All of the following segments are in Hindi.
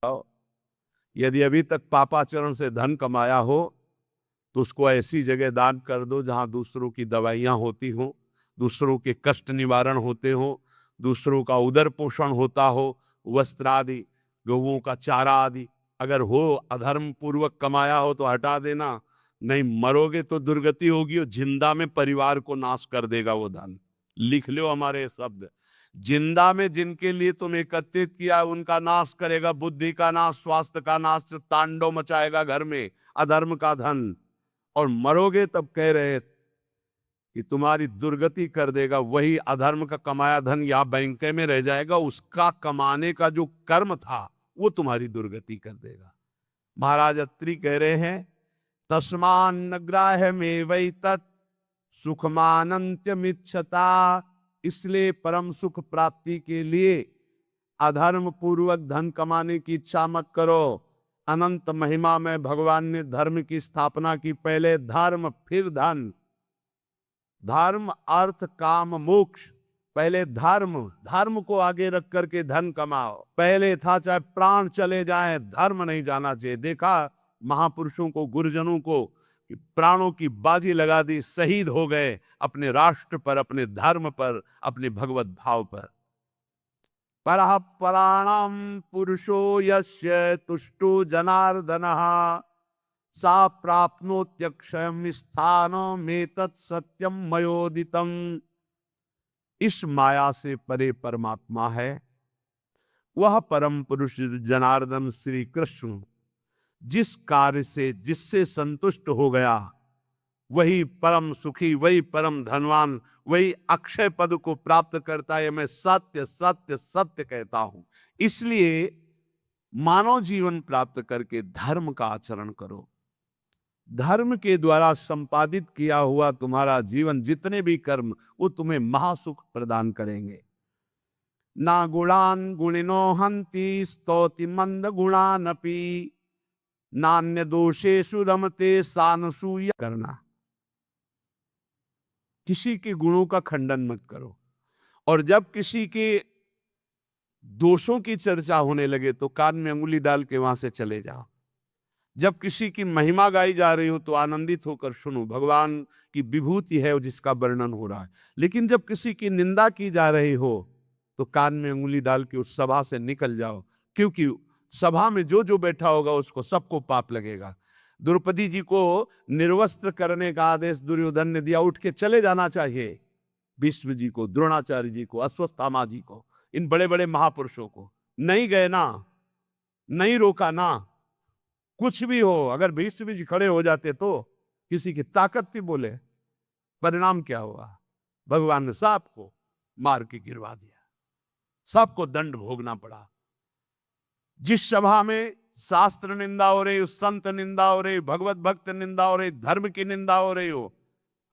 यदि अभी तक पापाचरण से धन कमाया हो तो उसको ऐसी जगह दान कर दो जहां दूसरों की दवाइयां होती हो, दूसरों के कष्ट निवारण होते हो, दूसरों का उदर पोषण होता हो, वस्त्र आदि, गौओं का चारा आदि अगर हो, अधर्म पूर्वक कमाया हो तो हटा देना, नहीं मरोगे तो दुर्गति होगी और जिंदा में परिवार को नाश कर देगा वो धन। लिख लो हमारे शब्द, जिंदा में जिनके लिए तुम एकत्रित किया उनका नाश करेगा, बुद्धि का नाश, स्वास्थ्य का नाश, तांडव मचाएगा घर में अधर्म का धन, और मरोगे तब कह रहे कि तुम्हारी दुर्गति कर देगा। वही अधर्म का कमाया धन या बैंक में रह जाएगा, उसका कमाने का जो कर्म था वो तुम्हारी दुर्गति कर देगा। महाराज अत्रि कह रहे हैं तस्मान न ग्राह्य में वही तत् सुखमानंत्यमिच्छता, इसलिए परम सुख प्राप्ति के लिए अधर्म पूर्वक धन कमाने की इच्छा मत करो। अनंत महिमा में भगवान ने धर्म की स्थापना की, पहले धर्म फिर धन, धर्म अर्थ काम मोक्ष, पहले धर्म, धर्म को आगे रख करके धन कमाओ। पहले था चाहे प्राण चले जाए धर्म नहीं जाना चाहिए। देखा महापुरुषों को, गुरुजनों को, प्राणों की बाजी लगा दी, शहीद हो गए अपने राष्ट्र पर, अपने धर्म पर, अपने भगवत भाव पर। परः पराणाम पुरुषो यस्य तुष्टो जनार्दनः सा प्राप्नोत्यक्षयं स्थानमेतत् सत्यम मयोदितम्। इस माया से परे परमात्मा है, वह परम पुरुष जनार्दन श्री कृष्ण जिस कार्य से, जिससे संतुष्ट हो गया वही परम सुखी, वही परम धनवान, वही अक्षय पद को प्राप्त करता है। मैं सत्य सत्य सत्य कहता हूं। इसलिए मानव जीवन प्राप्त करके धर्म का आचरण करो। धर्म के द्वारा संपादित किया हुआ तुम्हारा जीवन, जितने भी कर्म, वो तुम्हें महासुख प्रदान करेंगे। ना गुणान गुणिनो हंति स्तौति मंद गुणानपि नान्य दोषेषु रमते सानसूय करना। किसी के गुणों का खंडन मत करो, और जब किसी के दोषों की चर्चा होने लगे तो कान में अंगुली डाल के वहां से चले जाओ। जब किसी की महिमा गाई जा रही हो तो आनंदित होकर सुनो, भगवान की विभूति है जिसका वर्णन हो रहा है। लेकिन जब किसी की निंदा की जा रही हो तो कान में अंगुली डाल के उस सभा से निकल जाओ, क्योंकि सभा में जो जो बैठा होगा उसको सबको पाप लगेगा। द्रौपदी जी को निर्वस्त्र करने का आदेश दुर्योधन ने दिया, उठ के चले जाना चाहिए। भीष्म जी को, द्रोणाचार्य जी को, अश्वत्थामा जी को, इन बड़े बड़े महापुरुषों को नहीं गए ना, नहीं रोका ना। कुछ भी हो, अगर भीष्म जी खड़े हो जाते तो किसी की ताकत थी बोले, परिणाम क्या हुआ? भगवान ने सबको मार के गिरवा दिया, सबको दंड भोगना पड़ा। जिस सभा में शास्त्र निंदा हो रही हो, संत निंदा हो रही, भगवत भक्त निंदा हो रही, धर्म की निंदा हो रही हो,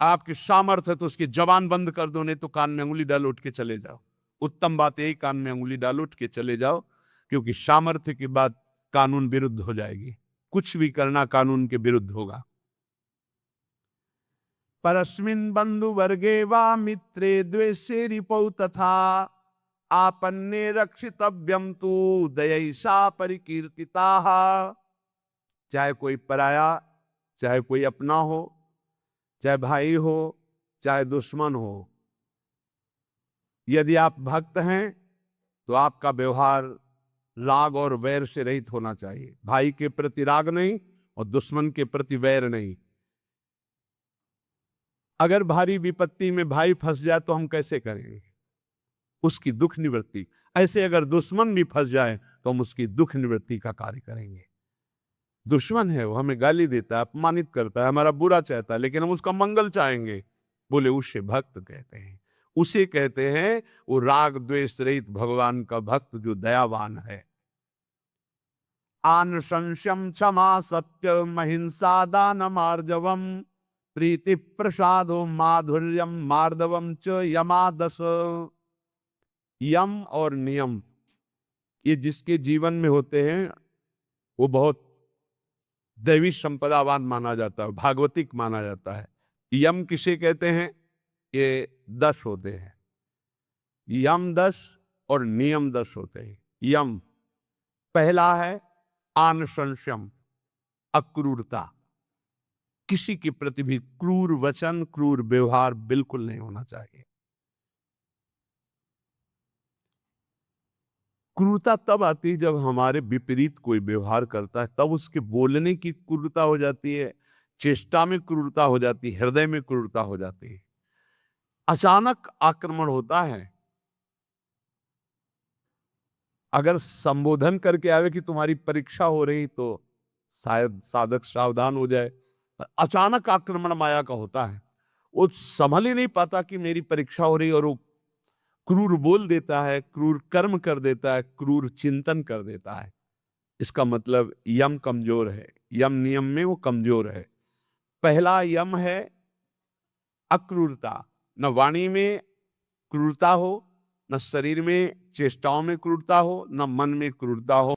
आपकी सामर्थ्य है तो उसकी जबान बंद कर दो, नहीं तो कान में अंगुली डाल उठ के चले जाओ। उत्तम बात यही, कान में अंगुली डाल उठ के चले जाओ, क्योंकि सामर्थ्य की बात कानून विरुद्ध हो जाएगी। कुछ भी करना कानून के विरुद्ध होगा। परस्मिन बंधु वर्गे वा मित्रे द्वेषे रिपौ तथा आपन्ने रक्षितव्यम तु दयैषा परिकीर्तिताः। चाहे कोई पराया, चाहे कोई अपना हो, चाहे भाई हो, चाहे दुश्मन हो, यदि आप भक्त हैं तो आपका व्यवहार राग और वैर से रहित होना चाहिए। भाई के प्रति राग नहीं और दुश्मन के प्रति वैर नहीं। अगर भारी विपत्ति में भाई फंस जाए तो हम कैसे करेंगे उसकी दुख निवृत्ति? ऐसे अगर दुश्मन भी फंस जाए तो हम उसकी दुख निवृत्ति का कार्य करेंगे। दुश्मन है, वो हमें गाली देता है, अपमानित करता है, हमारा बुरा चाहता है, लेकिन हम उसका मंगल चाहेंगे, बोले उसे भक्त कहते हैं। उसे कहते हैं वो राग द्वेष रहित भगवान का भक्त जो दयावान है। आन संशयम क्षमा सत्य महिंसा दान मार्जवम प्रीति प्रसादो माधुर्यम मार्दवम च यमादस। यम और नियम ये जिसके जीवन में होते हैं वो बहुत दैवी संपदावान माना जाता है, भागवतिक माना जाता है। यम किसे कहते हैं? ये 10 होते हैं, यम 10 और नियम 10 होते हैं। यम पहला है आनशंसम, अक्रूरता। किसी के प्रति भी क्रूर वचन, क्रूर व्यवहार बिल्कुल नहीं होना चाहिए। क्रूरता तब आती है जब हमारे विपरीत कोई व्यवहार करता है, तब उसके बोलने की क्रूरता हो जाती है, चेष्टा में क्रूरता हो जाती है, हृदय में क्रूरता हो जाती है। अचानक आक्रमण होता है, अगर संबोधन करके आवे कि तुम्हारी परीक्षा हो रही तो शायद साधक सावधान हो जाए। पर अचानक आक्रमण माया का होता है, वो संभल ही नहीं पाता कि मेरी परीक्षा हो रही, और वो क्रूर बोल देता है, क्रूर कर्म कर देता है, क्रूर चिंतन कर देता है। इसका मतलब यम कमजोर है, यम नियम में वो कमजोर है। पहला यम है अक्रूरता, न वाणी में क्रूरता हो, न शरीर में चेष्टाओं में क्रूरता हो, न मन में क्रूरता हो।